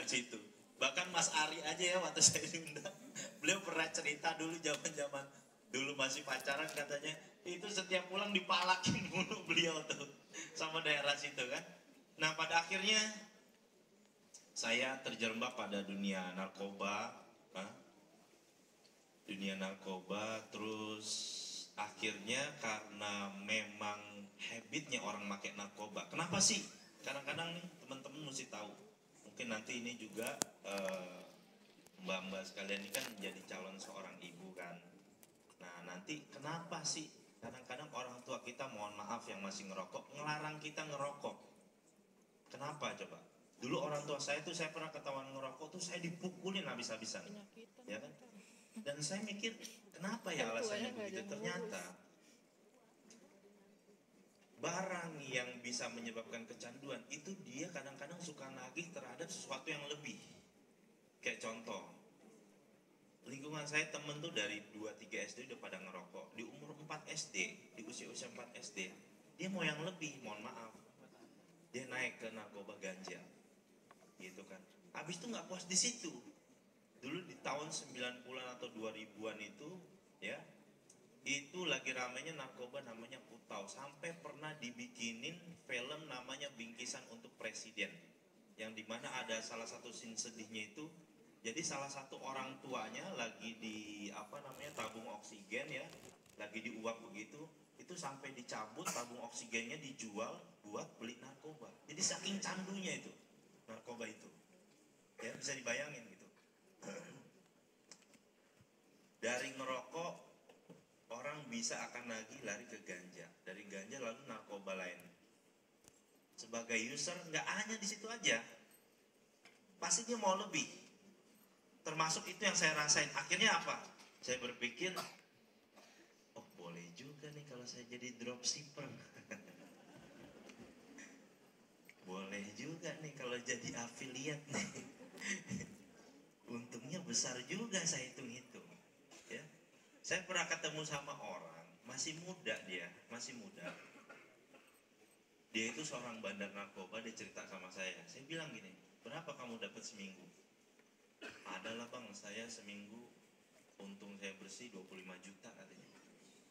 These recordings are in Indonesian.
situ. Bahkan Mas Ari aja ya waktu saya diundang, beliau pernah cerita dulu zaman-zaman dulu masih pacaran, katanya itu setiap pulang dipalakin mulu beliau tuh sama daerah situ kan. Nah pada akhirnya saya terjerembab pada dunia narkoba, terus akhirnya karena memang habitnya orang pakai narkoba. Kenapa sih? Kadang-kadang nih teman-teman mesti tahu. Mungkin nanti ini juga mbak-mbak sekalian ini kan jadi calon seorang ibu kan. Nah nanti kenapa sih kadang-kadang orang tua kita, mohon maaf yang masih ngerokok, ngelarang kita ngerokok? Kenapa coba? Dulu orang tua saya tuh, saya pernah ketahuan ngerokok tuh saya dipukulin habis-habisan, ya kan? Dan saya mikir kenapa ya alasannya begitu? Ternyata barang yang bisa menyebabkan kecanduan itu dia kadang-kadang suka nagih terhadap sesuatu yang lebih. Kayak contoh, lingkungan saya temen tuh dari 2-3 SD udah pada ngerokok. Di umur 4 SD, di usia-usia 4 SD, dia mau yang lebih, mohon maaf. Dia naik ke narkoba ganja. Gitu kan. Habis itu nggak puas di situ. Dulu di tahun 90-an atau 2000-an itu, ya, itu lagi ramenya narkoba namanya putau. Sampai pernah dibikinin film namanya Bingkisan untuk Presiden, yang dimana ada salah satu scene sedihnya itu. Jadi salah satu orang tuanya lagi di tabung oksigen, ya, lagi diuap begitu, itu sampai dicabut tabung oksigennya, dijual buat beli narkoba. Jadi saking candunya itu narkoba itu, ya, bisa dibayangin gitu. Dari ngerokok orang bisa akan lagi lari ke ganja, dari ganja lalu narkoba lain. Sebagai user nggak hanya di situ aja, pasti dia mau lebih. Termasuk itu yang saya rasain. Akhirnya apa? Saya berpikir, oh boleh juga nih kalau saya jadi dropshipper. Boleh juga nih kalau jadi affiliate nih. Untungnya besar juga saya hitung-hitung, ya. Saya pernah ketemu sama orang, masih muda dia, masih muda. Dia itu seorang bandar narkoba, dia cerita sama saya. Saya bilang gini, berapa kamu dapat seminggu? Adalah bang, saya seminggu untung saya bersih 25 juta katanya.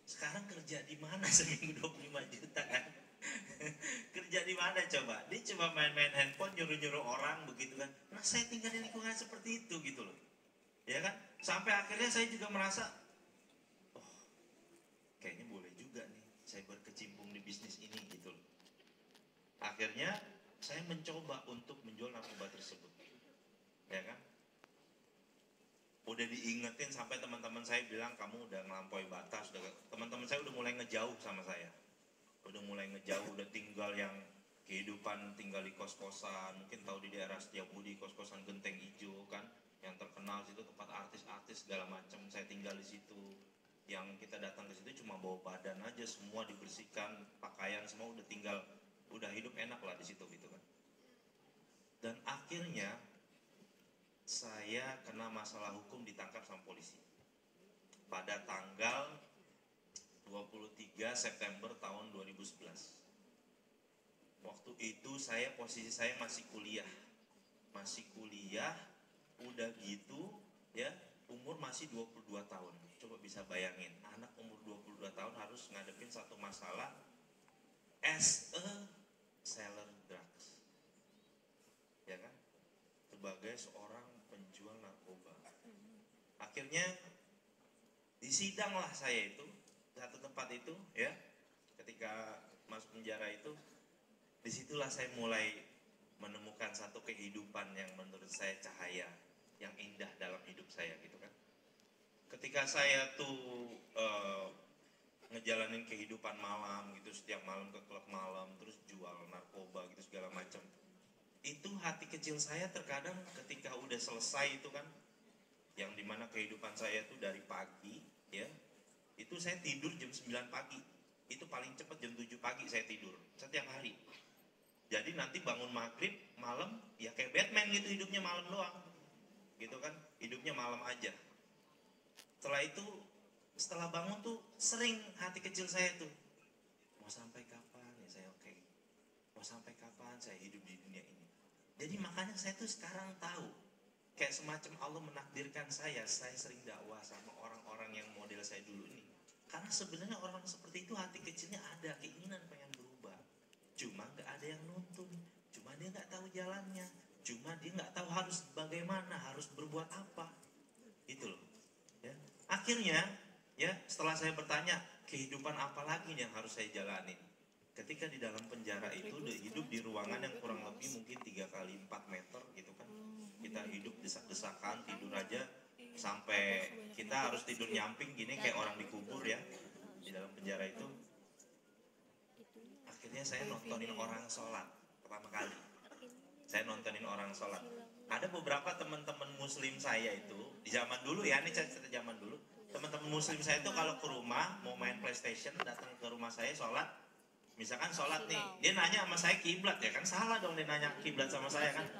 Sekarang kerja di mana seminggu 25 juta kan? Kerja di mana coba? Dia cuma main-main handphone, nyuruh-nyuruh orang begitu kan. Nah saya tinggal di lingkungan seperti itu gitu loh, ya kan? Sampai akhirnya saya juga merasa, oh kayaknya boleh juga nih saya berkecimpung di bisnis ini gitu loh. Akhirnya saya mencoba untuk menjual narkoba tersebut, ya kan? Udah diingetin sampai teman-teman saya bilang kamu udah ngelampaui batas. Teman-teman saya udah mulai ngejauh sama saya, udah mulai ngejauh, udah tinggal yang kehidupan tinggal di kos-kosan. Mungkin tahu di daerah Setiabudi, kos-kosan Genteng Ijo kan, yang terkenal situ tempat artis-artis segala macam. Saya tinggal di situ. Yang kita datang ke situ cuma bawa badan aja, semua dibersihkan, pakaian semua udah tinggal, udah hidup enak lah di situ gitu kan. Dan akhirnya saya kena masalah hukum, ditangkap sama polisi pada tanggal 23 September tahun 2011. Waktu itu posisi saya masih kuliah, udah gitu ya, umur masih 22 tahun. Coba bisa bayangin, anak umur 22 tahun harus ngadepin satu masalah as a seller drugs, ya kan, sebagai seorang penjual narkoba. Akhirnya disidang lah saya itu, satu tempat itu ya. Ketika masuk penjara itu, disitulah saya mulai menemukan satu kehidupan yang menurut saya cahaya, yang indah dalam hidup saya gitu kan. Ketika saya tuh ngejalanin kehidupan malam gitu, setiap malam ke klub malam, terus jual narkoba gitu segala macam, itu hati kecil saya terkadang ketika udah selesai itu kan, yang dimana kehidupan saya tuh dari pagi ya, itu saya tidur jam 9 pagi, itu paling cepat jam 7 pagi saya tidur setiap hari. Jadi nanti bangun maghrib malam ya kayak Batman gitu, hidupnya malam doang gitu kan, hidupnya malam aja. Setelah bangun tuh sering hati kecil saya tuh, mau sampai kapan ya saya mau sampai kapan saya hidup di dunia ini, Jadi makanya saya tuh sekarang tahu, kayak semacam Allah menakdirkan saya sering dakwah sama orang-orang yang model saya dulu ini. Karena sebenarnya orang seperti itu hati kecilnya ada keinginan pengen berubah, cuma nggak ada yang nuntun, cuma dia nggak tahu jalannya, cuma dia nggak tahu harus bagaimana, harus berbuat apa, gitu loh. Ya. Akhirnya, ya setelah saya bertanya kehidupan apa lagi yang harus saya jalani, ketika di dalam penjara itu hidup di ruangan yang kurang lebih mungkin 3 kali 4 meter gitu kan, kita hidup desak-desakan, tidur aja sampai kita harus tidur nyamping gini kayak orang dikubur ya di dalam penjara itu. Akhirnya saya nontonin orang sholat pertama kali. Saya nontonin orang sholat. Ada beberapa teman-teman muslim saya itu di zaman dulu ya, ini cerita zaman dulu. Teman-teman muslim saya itu kalau ke rumah mau main PlayStation, datang ke rumah saya sholat. Misalkan sholat nih, dia nanya sama saya kiblat, ya kan salah dong dia nanya kiblat sama saya kan.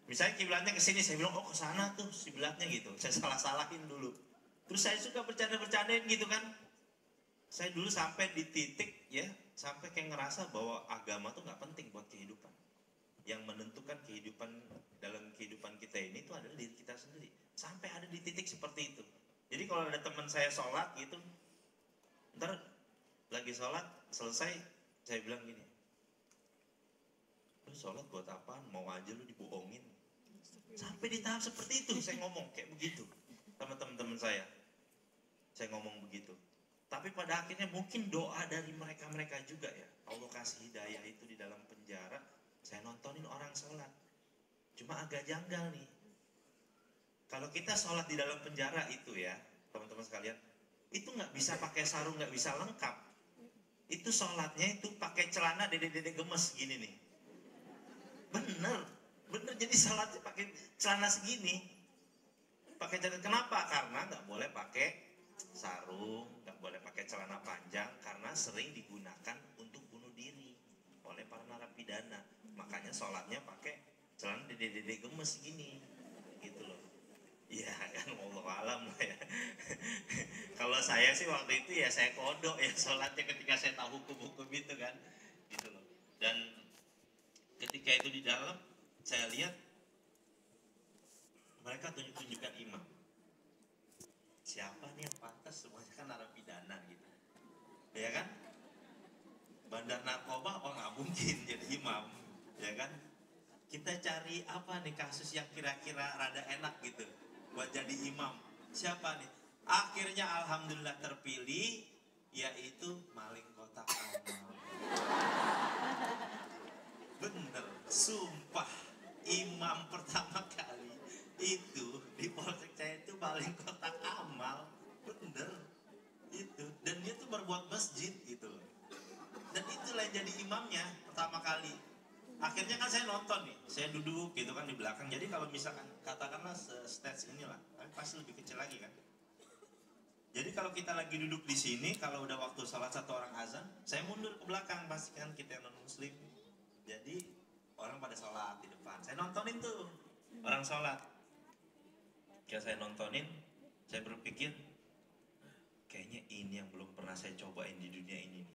Misalnya kiblatnya ke sini, saya bilang oh ke sana tuh kiblatnya gitu. Saya salah-salahin dulu. Terus saya suka bercanda-bercandain gitu kan. Saya dulu sampai di titik ya, sampai kayak ngerasa bahwa agama tuh nggak penting buat kehidupan. Yang menentukan kehidupan dalam kehidupan kita ini itu adalah diri kita sendiri. Sampai ada di titik seperti itu. Jadi kalau ada teman saya sholat gitu, ntar lagi sholat selesai, saya bilang gini, lu sholat buat apaan? Mau aja lu dibohongin. Sampai di tahap seperti itu saya ngomong kayak begitu sama teman-teman saya ngomong begitu. Tapi pada akhirnya mungkin doa dari mereka juga ya, Allah kasih hidayah itu di dalam penjara. Saya nontonin orang sholat, cuma agak janggal nih. Kalau kita sholat di dalam penjara itu ya teman-teman sekalian, itu nggak bisa pakai sarung, nggak bisa lengkap. Itu sholatnya itu pakai celana dede-dede gemes gini nih. Bener, jadi sholatnya pakai celana segini. Pakai celana, kenapa? Karena nggak boleh pakai sarung, nggak boleh pakai celana panjang, karena sering digunakan untuk bunuh diri oleh para narapidana. Makanya sholatnya pakai celana dede-dede gemes gini, gitu loh. Ya kan, wallahu alam lah ya. Kalau saya sih waktu itu ya saya kodok ya sholatnya ketika saya tahu hukum-hukum itu kan, gitu loh. Dan ketika itu di dalam saya lihat mereka tunjukkan imam. Siapa nih yang pantas? Semuanya kan narapidana gitu, ya kan? Bandar narkoba oh nggak mungkin jadi imam, ya kan? Kita cari apa nih kasus yang kira-kira rada enak gitu buat jadi imam. Siapa nih? Akhirnya alhamdulillah terpilih, yaitu maling kotak amal. Bener, sumpah, imam pertama kali itu di polsek saya itu maling kotak amal. Bener itu, dan dia tuh berbuat masjid gitu loh. Dan itulah yang jadi imamnya pertama kali. Akhirnya kan saya nonton nih, saya duduk gitu kan di belakang. Jadi kalau misalkan katakanlah stage inilah, tapi pasti lebih kecil lagi kan. Jadi kalau kita lagi duduk di sini, kalau udah waktu salah satu orang azan, saya mundur ke belakang, pasti kan kita yang non muslim. Jadi orang pada sholat di depan, saya nontonin tuh orang sholat. Kayak saya nontonin, saya berpikir kayaknya ini yang belum pernah saya cobain di dunia ini.